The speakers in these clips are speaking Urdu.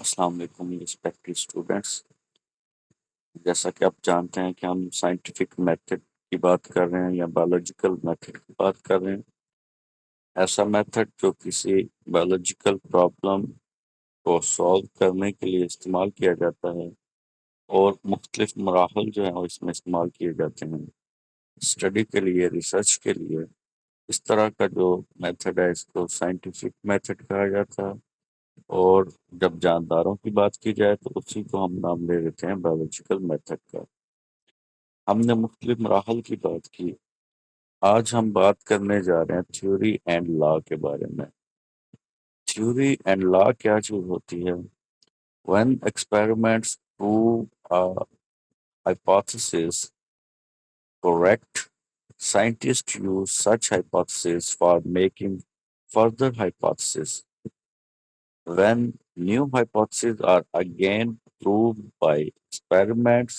السلام علیکم ریسپیکٹڈ اسٹوڈینٹس، جیسا کہ آپ جانتے ہیں کہ ہم سائنٹیفک میتھڈ کی بات کر رہے ہیں یا بایولوجیکل میتھڈ کی بات کر رہے ہیں۔ ایسا میتھڈ جو کسی بایولوجیکل پرابلم کو سولو کرنے کے لیے استعمال کیا جاتا ہے اور مختلف مراحل جو ہیں وہ اس میں استعمال کیے جاتے ہیں اسٹڈی کے لیے، ریسرچ کے لیے۔ اس طرح کا جو میتھڈ ہے اس کو سائنٹیفک میتھڈ کہا جاتا ہے، اور جب جانداروں کی بات کی جائے تو اسی کو ہم نام دے دیتے ہیں بایولوجیکل میتھڈ کا۔ ہم نے مختلف مراحل کی بات کی، آج ہم بات کرنے جا رہے ہیں تھیوری اینڈ لا کے بارے میں۔ تھیوری اینڈ لا کیا چیز ہوتی ہے؟ when experiments prove a hypothesis correct, scientists use such hypothesis for making further hypotheses. When new hypotheses are again proved by experiments,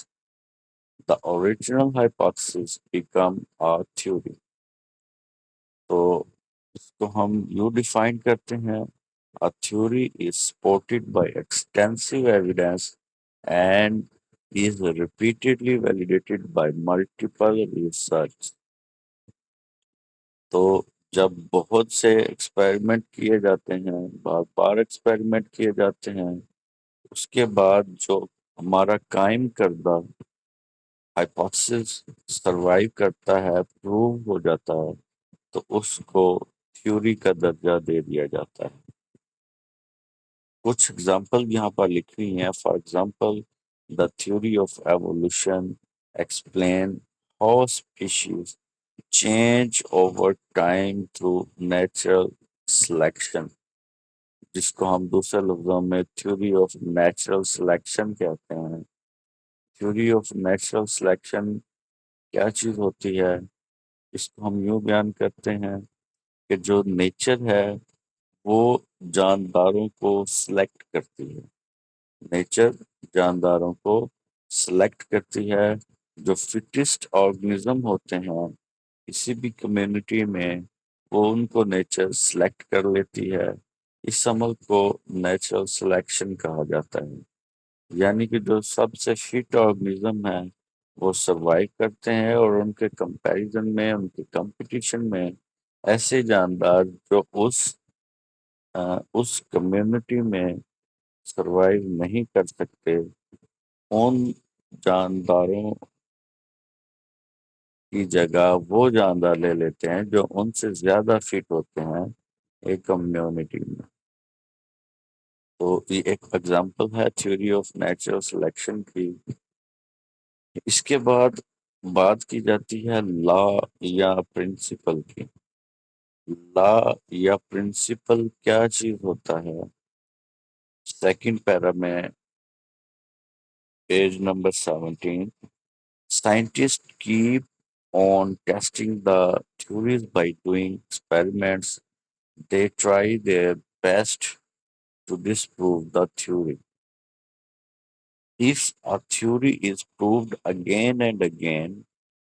the original hypothesis become a theory. تو اس کو ہم یوں ڈیفائن کرتے ہیں: a theory is supported by extensive evidence and is repeatedly validated by multiple research. تو جب بہت سے ایکسپیریمنٹ کیے جاتے ہیں، بار بار ایکسپیریمنٹ کیے جاتے ہیں، اس کے بعد جو ہمارا قائم کردہ ہائپوتھسس سروائیو کرتا ہے، پروو ہو جاتا ہے، تو اس کو تھیوری کا درجہ دے دیا جاتا ہے۔ کچھ اگزامپل یہاں پر لکھی ہیں۔ For example, the theory of evolution explain how species change over time through natural selection, جس کو ہم دوسرے لفظوں میں تھیوری آف نیچرل سلیکشن کہتے ہیں۔ تھیوری آف نیچرل سلیکشن کیا چیز ہوتی ہے؟ اس کو ہم یوں بیان کرتے ہیں کہ جو نیچر ہے وہ جانداروں کو سلیکٹ کرتی ہے۔ نیچر جانداروں کو سلیکٹ کرتی ہے۔ جو فٹسٹ آرگنزم ہوتے ہیں کسی بھی کمیونٹی میں، وہ ان کو نیچر سلیکٹ کر لیتی ہے۔ اس عمل کو نیچرل سلیکشن کہا جاتا ہے۔ یعنی کہ جو سب سے فٹ آرگنزم ہیں وہ سروائیو کرتے ہیں، اور ان کے کمپیریزن میں، ان کے کمپٹیشن میں ایسے جاندار جو اس کمیونٹی میں سروائیو نہیں کر سکتے، ان جانداروں کی جگہ وہ جاندار لے لیتے ہیں جو ان سے زیادہ فٹ ہوتے ہیں ایک کمیونٹی میں۔ تو یہ ایک ایگزامپل ہے تھیوری آف نیچرل سلیکشن کی۔ اس کے بعد بات کی جاتی ہے لا یا پرنسپل کی۔ لا یا پرنسپل کیا چیز ہوتا ہے؟ سیکنڈ پیرا میں page number 17، scientists keep on testing the theories by doing experiments. They try their best to disprove the theory. If a theory is proved again and again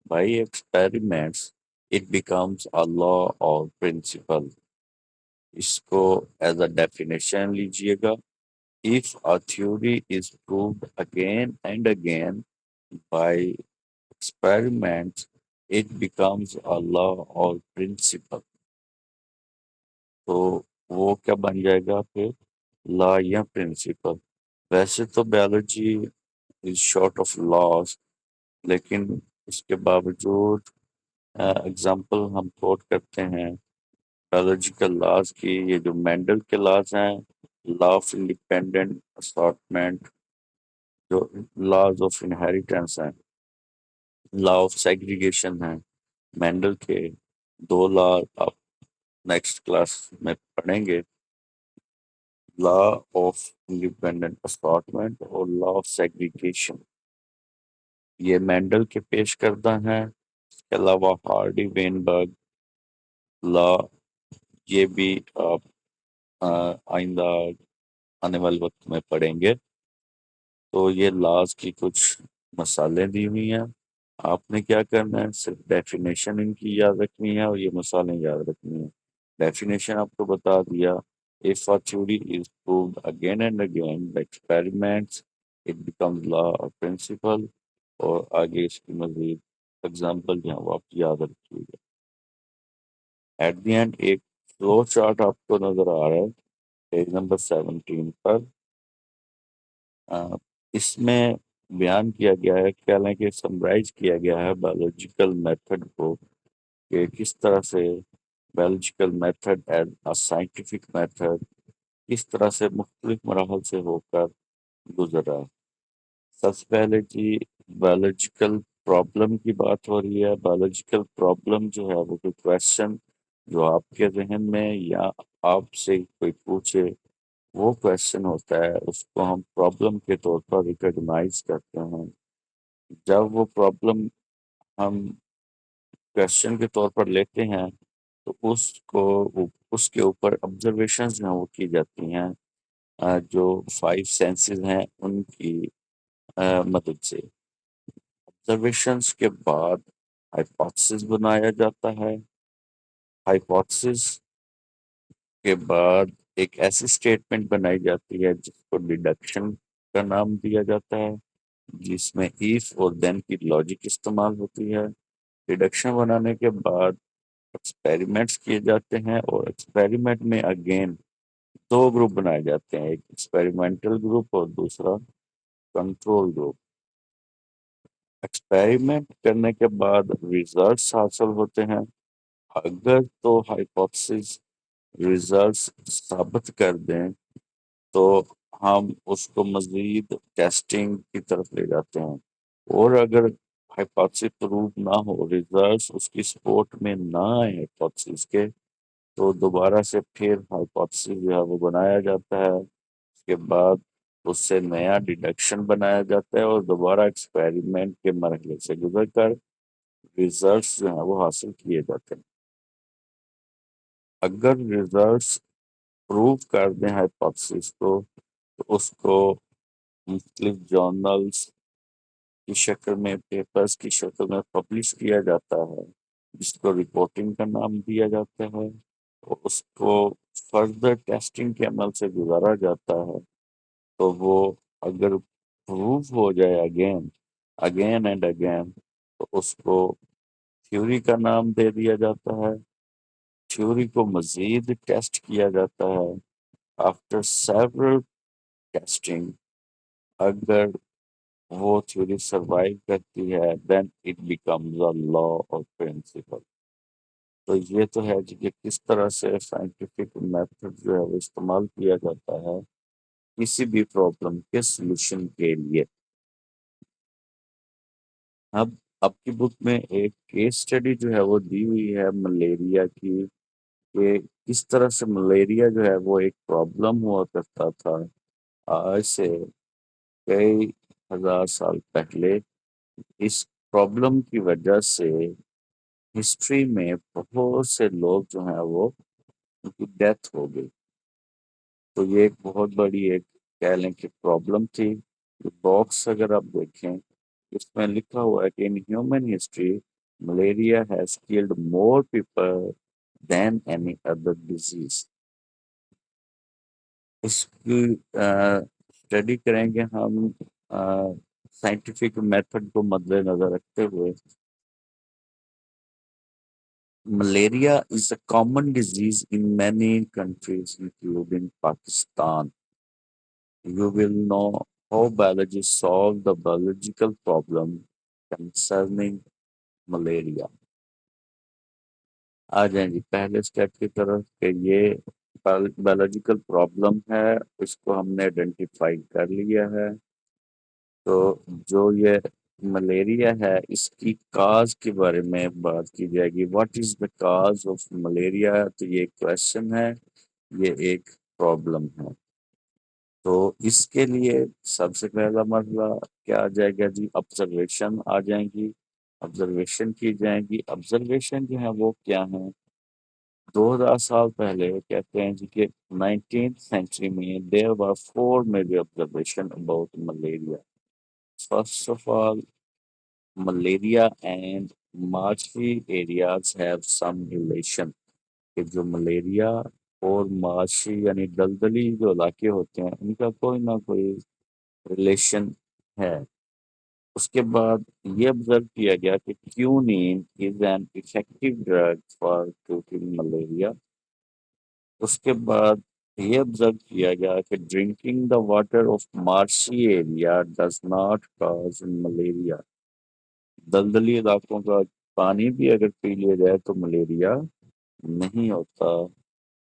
by experiments, it becomes a law or principle. اس کو ایز اے ڈیفینیشن لیجئے گا: if a theory is proved again and again by experiments, it becomes a law or principle. تو وہ کیا بن جائے گا پھر؟ لا یا پرنسپل۔ ویسے تو biology is short of laws، لیکن اس کے باوجود اگزامپل ہم کوٹ کرتے ہیں biological laws کی۔ یہ جو مینڈل کے لاز ہیں، لا آف انڈیپینڈنٹ اسارٹمنٹ، جو لاز آف انہیریٹنس ہیں، لا آف سیگریگیشن ہیں، مینڈل کے دو لا آپ نیکسٹ کلاس میں پڑھیں گے: لا آف انڈیپینڈنٹ اسارٹمنٹ اور لا آف سیگریگیشن۔ یہ مینڈل کے پیش کردہ ہیں۔ اس کے علاوہ ہارڈی وینبرگ لا، یہ بھی آپ آئندہ آنے والے وقت میں پڑھیں گے۔ تو یہ لاز کی کچھ مثالیں دی ہوئی ہیں، آپ نے کیا کرنا ہے؟ صرف ڈیفینیشن ان کی یاد رکھنی ہے اور یہ مثالیں یاد رکھنی ہیں۔ ڈیفینیشن آپ کو بتا دیا، If a theory is proved again and again by experiments, it becomes law or principle اور آگے اس کی مزید اگزامپل جو ہے وہ آپ یاد رکھیے گا. ایٹ دی اینڈ ایک فلو چارٹ آپ کو نظر آ رہا ہے پیج نمبر 17 پر. آ، اس میں بیان کیا گیا ہے کہ حالانکہ سمرائز کیا گیا ہے بایولوجیکل میتھڈ کو کہ کس طرح سے biological method as a scientific method کس طرح سے مختلف مراحل سے ہو کر گزرا. سب سے پہلے جی بایولوجیکل پرابلم کی بات ہو رہی ہے. بایولوجیکل پرابلم جو ہے وہ کوئی کویشچن جو آپ کے ذہن میں یا آپ سے کوئی پوچھے وہ کویشچن ہوتا ہے اس کو ہم پرابلم کے طور پر ریکگنائز کرتے ہیں. جب وہ پرابلم ہم کویشچن کے طور پر لیتے ہیں تو اس کے اوپر آبزرویشنز جو ہیں وہ کی جاتی ہیں جو 5 سینسز ہیں ان کی مدد سے. آبزرویشنز کے بعد ہائپوتھسس بنایا جاتا ہے. ہائپوتھسس کے بعد ایک ایسی اسٹیٹمنٹ بنائی جاتی ہے جس کو ڈیڈکشن کا نام دیا جاتا ہے جس میں ایف اور دین کی لاجک استعمال ہوتی ہے. ڈیڈکشن بنانے کے بعد ایکسپیریمنٹس کیے جاتے ہیں اور ایکسپیریمنٹ میں اگین 2 گروپ بنائے جاتے ہیں ایک ایکسپیریمنٹل گروپ اور دوسرا کنٹرول گروپ. ایکسپیریمنٹ کرنے کے بعد ریزلٹس حاصل ہوتے ہیں. اگر تو ہائپوتھسس ریزلٹس ثابت کر دیں تو ہم اس کو مزید ٹیسٹنگ کی طرف لے جاتے ہیں اور اگر ہائپوتھسس پروف نہ ہو ریزلٹس اس کی سپورٹ میں نہ آئے ہائپوتھسس کے تو دوبارہ سے پھر ہائپوتھسس جو ہے وہ بنایا جاتا ہے. اس کے بعد اس سے نیا ڈیڈکشن بنایا جاتا ہے اور دوبارہ ایکسپیریمنٹ کے مرحلے سے گزر کر ریزلٹس جو ہیں وہ حاصل کیے جاتے ہیں. اگر ریزلٹس پروو کر دیں ہائپوتھسس کو تو اس کو مختلف جرنلز کی شکل میں پیپرز کی شکل میں پبلش کیا جاتا ہے جس کو رپورٹنگ کا نام دیا جاتا ہے. اور اس کو فردر ٹیسٹنگ کے عمل سے گزارا جاتا ہے تو وہ اگر پروف ہو جائے اگین اینڈ اگین تو اس کو تھیوری کا نام دے دیا جاتا ہے. تھیوری کو مزید ٹیسٹ کیا جاتا ہے. آفٹر سیورل ٹیسٹنگ اگر وہ تھیوری سروائیو کرتی ہے دین اٹ بیکمز اے لا اور پرنسپل. تو یہ تو ہے جی کہ کس طرح سے سائنٹیفک میتھڈ جو ہے وہ استعمال کیا جاتا ہے کسی بھی پرابلم کے سلوشن کے لیے. اب آپ کی بک میں ایک کیس اسٹڈی جو ہے وہ دی ہوئی ہے ملیریا کی کہ کس طرح سے ملیریا جو ہے وہ ایک پرابلم ہوا کرتا تھا آج سے کئی ہزار سال پہلے. اس پرابلم کی وجہ سے ہسٹری میں بہت سے لوگ جو ہیں وہ ان کی ڈیتھ ہو گئی. تو یہ ایک بہت بڑی ایک کہہ لیں کہ پرابلم تھی. باکس اگر آپ دیکھیں اس میں لکھا ہوا ہے کہ in human history malaria has killed more people than any other disease. اس کی اسٹڈی کریں گے ہم سائنٹیفک میتھڈ کو مد نظر رکھتے ہوئے. Malaria is a common disease in many countries including Pakistan. You will know how biology solved the biological problem concerning malaria. آ جائیں جی پہلے اسٹیپ کی طرف کہ یہ بایولوجیکل پرابلم ہے اس کو ہم نے آئیڈینٹیفائی کر لیا ہے. تو جو یہ ملیریا ہے اس کی کاز کے بارے میں بات کی جائے گی. What is the cause of malaria? تو یہ ایک کوشچن ہے یہ ایک پرابلم ہے. تو اس کے لیے سب سے پہلا مرحلہ کیا آ جائے گا جی آبزرویشن آ جائیں گی. آبزرویشن کی جائیں گی. آبزرویشن جو ہے وہ کیا ہیں 2000 سال پہلے کہتے ہیں جی کہ 19th century میں there were 4 major observation about malaria. First of all, malaria and marshy areas have some relation. کہ جو ملیریا اور معاشی یعنی دلدلی جو علاقے ہوتے ہیں ان کا کوئی نہ کوئی ریلیشن ہے۔ اس کے بعد یہ آبزرو کیا گیا کہ quinine is an effective drug for treating malaria. اس کے بعد یہ آبزرو کیا گیا کہ drinking the water of marshy area does not cause malaria. دلدلی علاقوں کا پانی بھی اگر پی لیا جائے تو ملیریا نہیں ہوتا۔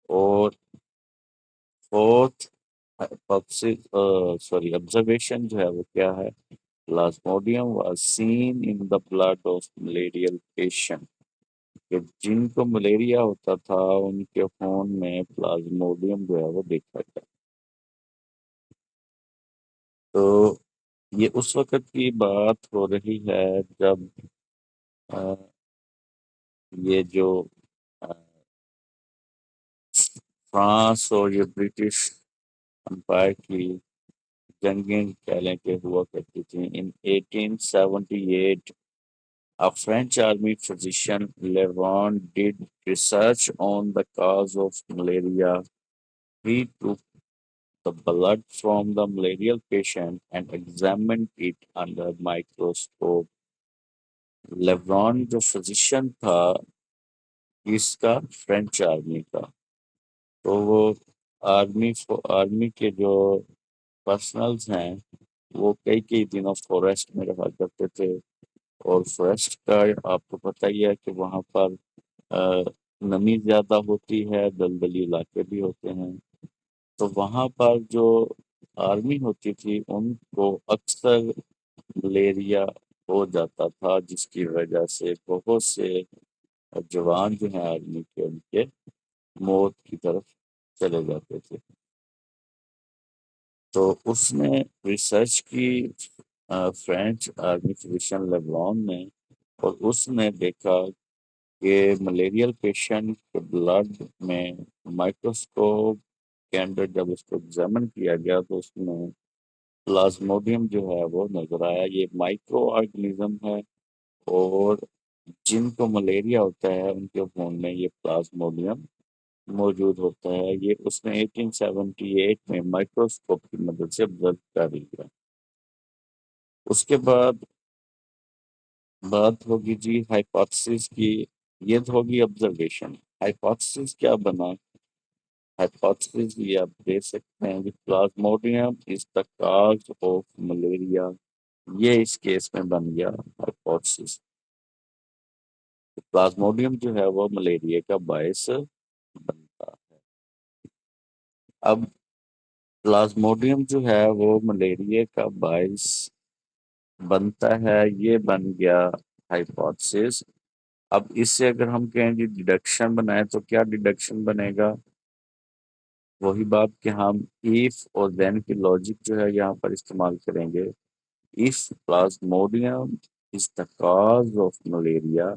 اور فورتھ آبزرویشن جو ہے وہ کیا ہے؟ Plasmodium was seen in the blood of malarial patient, کہ جن کو ملیریا ہوتا تھا ان کے خون میں پلازموڈیم جو ہے وہ دیکھا گیا۔ تو یہ اس وقت کی بات ہو رہی ہے جب آ، یہ جو آ، فرانس اور یہ برٹش امپائر کی جنگیں کہہ لیں کہ ہوا کرتی تھیں۔ ان 1878 a French army physician Levon did research on the cause of malaria. He took the blood from the malarial patient and examined it under microscope. لیوران جو فزیشین تھا اس کا فرینچ آرمی کا، تو وہ آرمی کے جو پرسنلز ہیں وہ کئی کئی دنوں فورسٹ میں رہا کرتے تھے۔ اور فورسٹ کا آپ کو پتہ ہی ہے کہ وہاں پر نمی زیادہ ہوتی ہے، دلدلی علاقے بھی ہوتے ہیں، تو وہاں پر جو آرمی ہوتی تھی ان کو اکثر ملیریا ہو جاتا تھا، جس کی وجہ سے بہت سے جوان جو ہیں آرمی کے ان کے موت کی طرف چلے جاتے تھے۔ تو اس نے ریسرچ کی فرینچ آرمی فزیشین لیبران نے، اور اس نے دیکھا کہ ملیریل پیشنٹ کے بلڈ میں مائکروسکوپ کے اندر جب اس کو ایگزامن کیا گیا تو اس میں پلازموڈیم جو ہے وہ نظر آیا۔ یہ مائکرو آرگنیزم ہے، اور جن کو ملیریا ہوتا ہے ان کے خون میں یہ پلازموڈیم موجود ہوتا ہے۔ یہ اس نے 1878 میں مائکروسکوپ کی مدد سے آبزرو کر لیا۔ اس کے بعد بات ہوگی جی ہائپوتھسس کی، یہ تو ہوگی آبزرویشن۔ ہائپوتھسس کیا بنا؟ ہائپوتھسس یہ آپ دیکھ سکتے ہیں کہ plasmodium is the cause of malaria, یہ اس کیس میں بن گیا ہائپوتھسس۔ پلازموڈیم جو ہے وہ ملیریا کا باعث بنتا ہے۔ اب پلازموڈیم جو ہے وہ ملیریا کا باعث بنتا ہے، یہ بن گیا ہائپوتھسس۔ اب اس سے اگر ہم کہیں گے ڈیڈکشن بنائیں تو کیا ڈیڈکشن بنے گا؟ وہی بات کہ ہم ایف اور دین کی لاجک جو ہے یہاں پر استعمال کریں گے۔ if plasmodium is the cause of malaria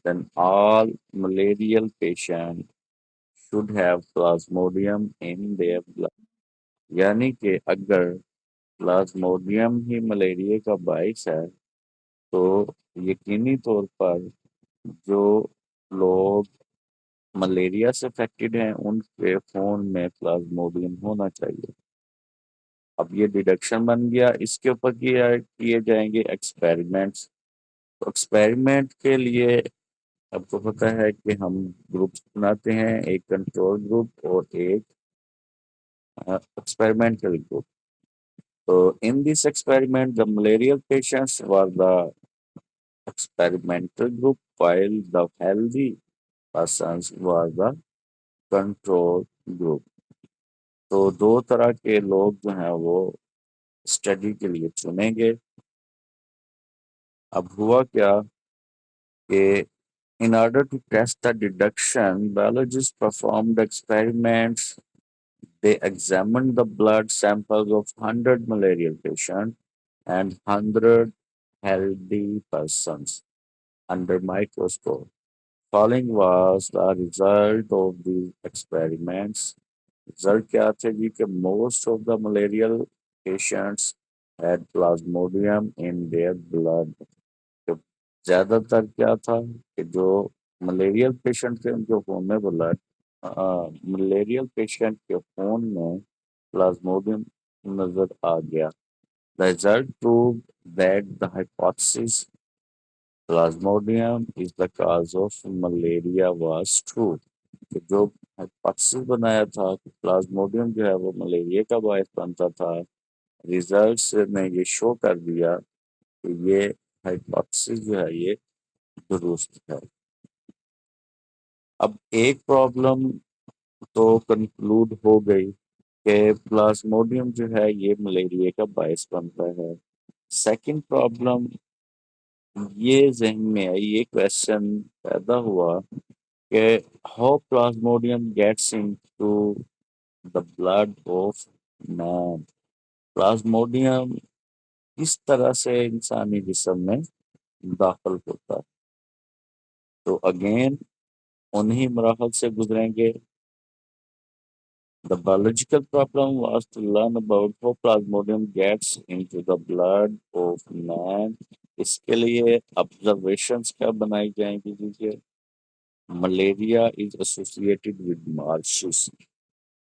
then all malarial patients should have plasmodium in their blood۔ یعنی کہ اگر پلازموڈیم ہی ملیریا کا باعث ہے تو یقینی طور پر جو لوگ ملیریا سے افیکٹڈ ہیں ان کے خون میں پلازموڈیم ہونا چاہیے۔ اب یہ ڈیڈکشن بن گیا۔ اس کے اوپر کیے جائیں گے ایکسپیریمنٹس۔ تو ایکسپیریمنٹ کے لیے آپ کو پتہ ہے کہ ہم گروپس بناتے ہیں، ایک کنٹرول گروپ اور ایک ایکسپیریمنٹل گروپ۔ تو in this experiment the malarial patients were the experimental group while the healthy persons were the control group۔ تو دو طرح کے لوگ جو ہیں وہ اسٹڈی کے لیے چنیں گے۔ اب ہوا کیا کہ in order to test the deduction, biologists performed experiments. They examined the blood samples of 100 malarial patients and 100 healthy persons under microscope. Following was the result of these experiments. Result کیا تھے جی کہ most of the malarial patients had plasmodium in their blood۔ تو زیادہ تر کیا تھا کہ جو ملیریل پیشنٹ تھے ان کے خون میں بلڈ ملیریل پیشنٹ کے خون میں پلازموڈیم نظر آ گیا. The result proved that the hypothesis Plasmodium is the cause of malaria was true. کہ جو hypothesis بنایا تھا کہ پلازموڈیم جو ہے وہ ملیریا کا باعث بنتا تھا، ریزلٹس نے یہ شو کر دیا کہ یہ hypothesis جو ہے یہ درست ہے. اب ایک پرابلم تو کنکلوڈ ہو گئی کہ پلازموڈیم جو ہے یہ ملیریا کا باعث بنتا ہے. سیکنڈ پرابلم یہ ذہن میں آئی، یہ کویشچن پیدا ہوا کہ how plasmodium gets into the blood of man. Plasmodium کس طرح سے انسانی جسم میں داخل ہوتا ہے؟ تو اگین انہی مراحل سے گزریں گے. The biological problem was to learn about how plasmodium gets into the blood of man. اس کے لیے observations کیا بنائی جائیں گی دیجیے. Malaria is associated with marshes.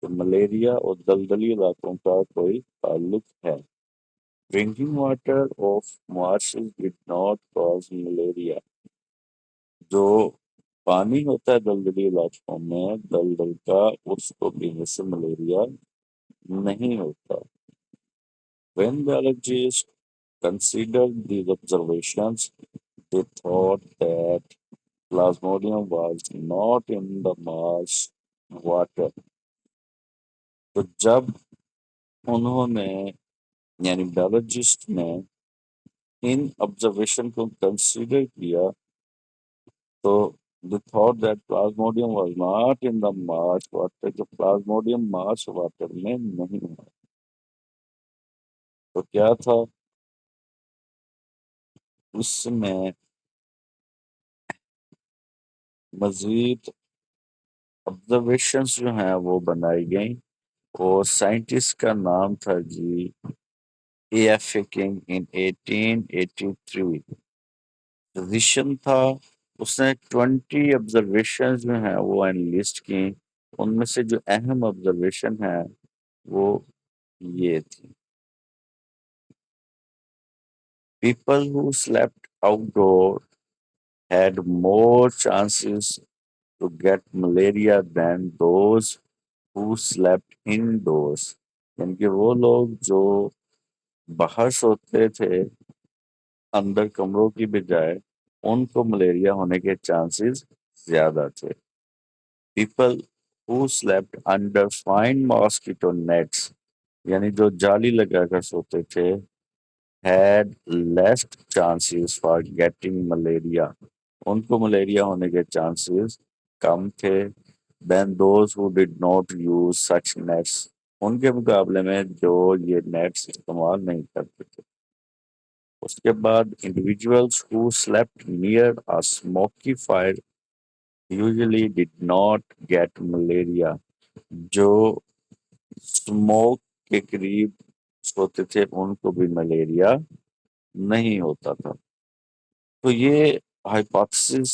تو ملیریا اور دلدلی علاقوں کا کوئی تعلق ہے. Drinking water of marshes did not cause malaria. جو پانی ہوتا ہے دلدلی علاقوں میں دلدل کا، اس کو پینے سے ملیریا نہیں ہوتا. When biologists considered these observations, they thought that plasmodium was not in the marsh water. تو جب انہوں نے یعنی biologist نے ان observation کو consider کیا تو they thought that plasmodium was not in the marsh water. کہ plasmodium marsh water میں نہیں ہے. تو کیا تھا اس میں؟ مزید آبزرویشنس جو ہیں وہ بنائی گئیں اور سائنٹسٹ کا نام تھا G A F A King in 1883. Physician تھا. اس نے 20 آبزرویشن جو ہیں وہ انلسٹ کی. ان میں سے جو اہم آبزرویشن ہے وہ یہ تھی. People who slept out door had more chances to get malaria than those who slept indoors. یعنی کہ وہ لوگ جو باہر سوتے تھے اندر کمروں کی بجائے، ان کو ملیریا ہونے کے چانسز زیادہ تھے. People who slept under fine mosquito nets یعنی جو جالی لگا کر سوتے تھے had less chances for getting malaria. ان کو ملیریا ہونے کے چانسز کم تھے than those who did not use such nets. ان کے مقابلے میں جو یہ نیٹس استعمال نہیں کرتے تھے. اس کے بعد individuals who slept near a smoky fire usually did not get malaria. جو سموک کے قریب سوتے تھے ان کو بھی ملیریا نہیں ہوتا تھا. تو یہ ہائپوتھسس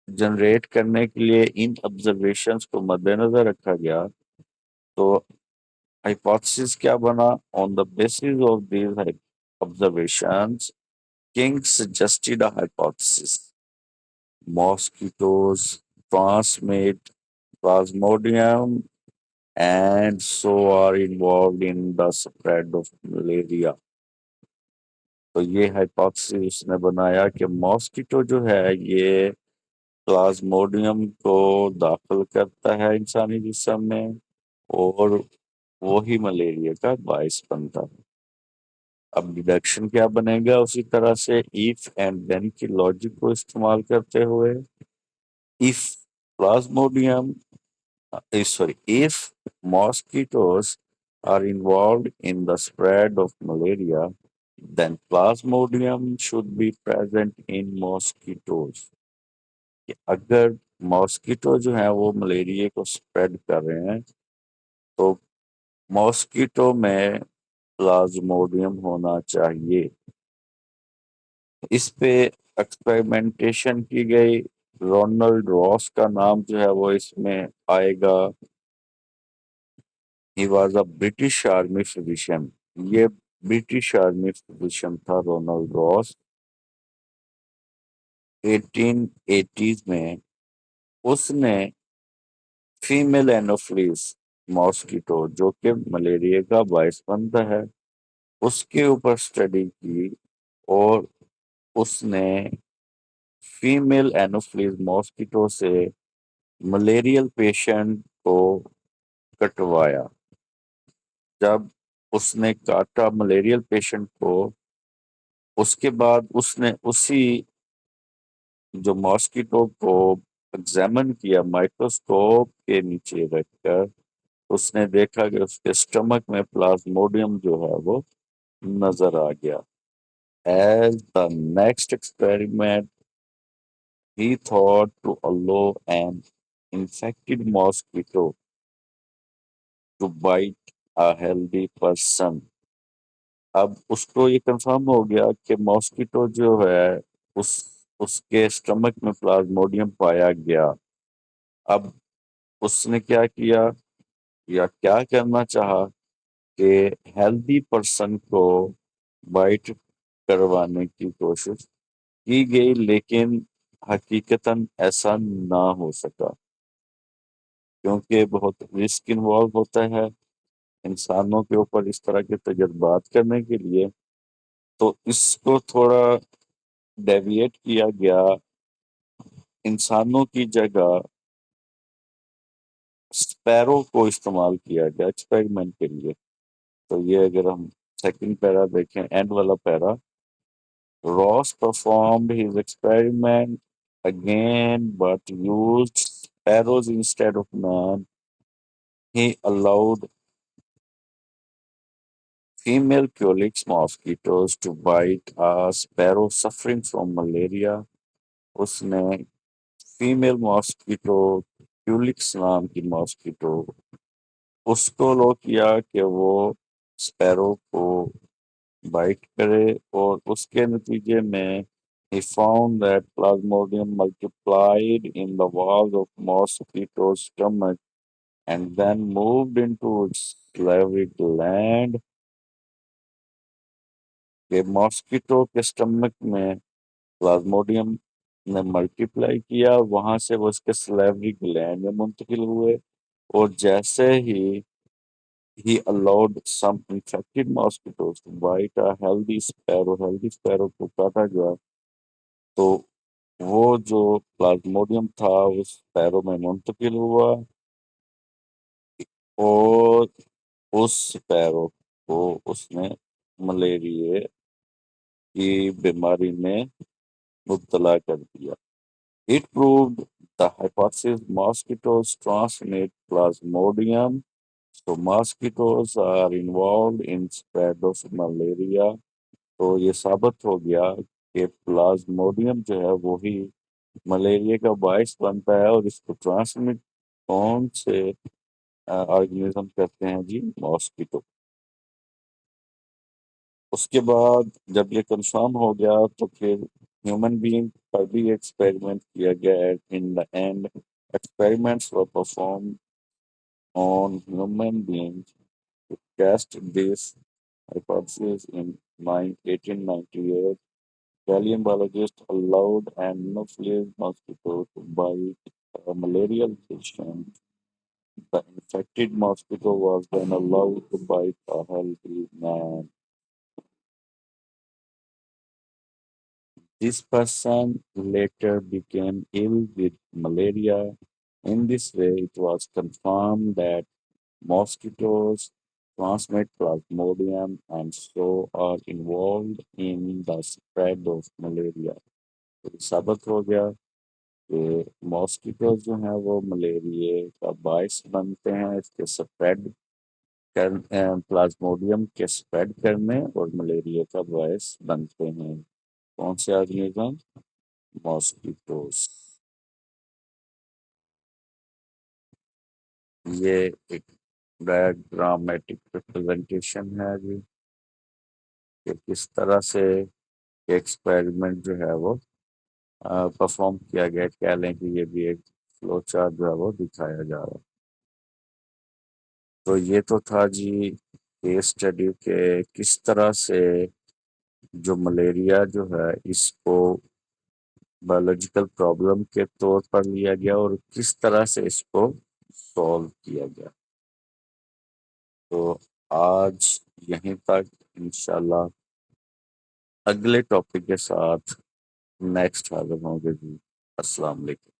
جنریٹ کرنے کے لیے ان آبزرویشنس کو مد نظر رکھا گیا. تو ہائپوتھسس کیا بنا؟ On the basis of these observations, King suggested a hypothesis. Mosquitoes transmit plasmodium and so are involved in the spread of malaria. تو یہ ہائپوتھسس اس نے بنایا کہ ماسکیٹو جو ہے یہ پلازموڈیم کو داخل کرتا ہے انسانی جسم میں اور وہی ملیریا کا باعث بنتا ہے. اب ڈیڈکشن کیا بنے گا؟ اسی طرح سے ایف اینڈ دین کی لاجک کو استعمال کرتے ہوئے ایف plasmodium if mosquitoes are involved in the spread of malaria, then plasmodium should be present in mosquitoes. کہ اگر ماسکیٹو جو ہیں وہ ملیریا کو سپریڈ کر رہے ہیں تو ماسکیٹو میں پلازموڈیم ہونا چاہیے. اس پہ ایکسپیریمنٹیشن کی گئی رونلڈ راس کا نام جو ہے وہ اس میں آئے گا. He was a British army physician. یہ برٹش آرمی فزیشین تھا رونلڈ راس. 1880s میں اس نے فیمیل اینوفلیز ماسکیٹو جو کہ ملیریا کا باعث بنتا ہے اس کے اوپر اسٹڈی کی، اور اس نے فیمیل اینوفلیز ماسکیٹو سے ملیریل پیشنٹ کو کٹوایا. جب اس نے کاٹا ملیریل پیشنٹ کو، اس کے بعد اس نے اسی جو ماسکیٹو کو ایگزامن کیا مائکروسکوپ کے نیچے رکھ کر. اس نے دیکھا کہ اس کے اسٹمک میں پلازموڈیم جو ہے وہ نظر آ گیا. As the next experiment he thought to allow an infected mosquito to bite a healthy person. اب اس کو یہ کنفرم ہو گیا کہ ماسکیٹو جو ہے اس اس کے اسٹمک میں پلازموڈیم پایا گیا. اب اس نے کیا کیا یا کیا کرنا چاہا کہ ہیلدی پرسن کو بائٹ کروانے کی کوشش کی گئی، لیکن حقیقتاً ایسا نہ ہو سکا کیونکہ بہت رسک انوالو ہوتا ہے انسانوں کے اوپر اس طرح کے تجربات کرنے کے لیے. تو اس کو تھوڑا ڈیویٹ کیا گیا، انسانوں کی جگہ سپیرو کو استعمال کیا گیا ایکسپیریمنٹ کے لیے. تو یہ اگر ہم سیکنڈ پیرا دیکھیں، اینڈ والا پیرا، Ross performed his experiment again but used sparrows instead of man. He allowed female Culex mosquitoes to bite a sparrow suffering from malaria. اس نے فیمیل ماسکیٹو کیولکس نام کی ماسکیٹو اس کو لو کیا کہ وہ سپیرو کو بائٹ کرے، اور اس کے نتیجے میں he found that Plasmodium multiplied in the walls of mosquito's stomach and then moved into its salivary gland. کہ ماسکیٹو کے اسٹمک میں پلازموڈیم نے ملٹیپلائی کیا، وہاں سے وہ اس کے سلیوری گلینڈ میں منتقل ہوئے، اور جیسے ہی he allowed some infected mosquitoes to bite a healthy sparrow کو کاٹا گیا، تو وہ جو پلازموڈیم تھا اس پیروں میں منتقل ہوا، اور اس پیروں کو اس نے ملیریا کی بیماری میں مبتلا کر دیا. It proved the hypothesis mosquitoes transmit plasmodium, so mosquitoes are involved in spread of malaria. تو یہ ثابت ہو گیا کہ پلازموڈیم جو ہے وہی ملیریا کا باعث بنتا ہے، اور اس کو ٹرانسمٹ کون سے آرگنیزم کرتے ہیں جی؟ ماسکیٹو. اس کے بعد جب یہ کنفرم ہو گیا تو پھر ہیومن بینگ پر بھی ایکسپیریمنٹ کیا گیا. In the end experiments were performed on human beings to test this hypothesis. In 1898, Italian biologist allowed an Anopheles mosquito to bite a malarial patient. The infected mosquito was then allowed to bite a healthy man. This person later became ill with malaria. In this way, it was confirmed that mosquitoes transmit plasmodium and so are involved in the spread of malaria. تو ثابت ہو گیا کہ ماسکیٹوز جو ہیں وہ ملیریا کا باعث بنتے ہیں، اس کے سپریڈ پلازموڈیم کے سپریڈ کرنے، اور ملیریا کا باعث بنتے ہیں کون سے آرگنیزم؟ ماسکیٹوز. یہ ایک ڈائیگرامیٹک ریپرزنٹیشن ہے جی کہ کس طرح سے ایکسپیریمنٹ جو ہے وہ پرفارم کیا گیا، کہہ لیں کہ یہ بھی ایک فلو چارٹ جو ہے وہ دکھایا جا رہا ہے۔ تو یہ تو تھا جی کیس اسٹڈی کے کس طرح سے جو ملیریا جو ہے اس کو بایولوجیکل پرابلم کے طور پر لیا گیا اور کس طرح سے اس کو سولو کیا گیا۔ تو آج یہیں تک، انشاءاللہ اگلے ٹاپک کے ساتھ نیکسٹ حاضر ہوں گے جی۔ السلام علیکم۔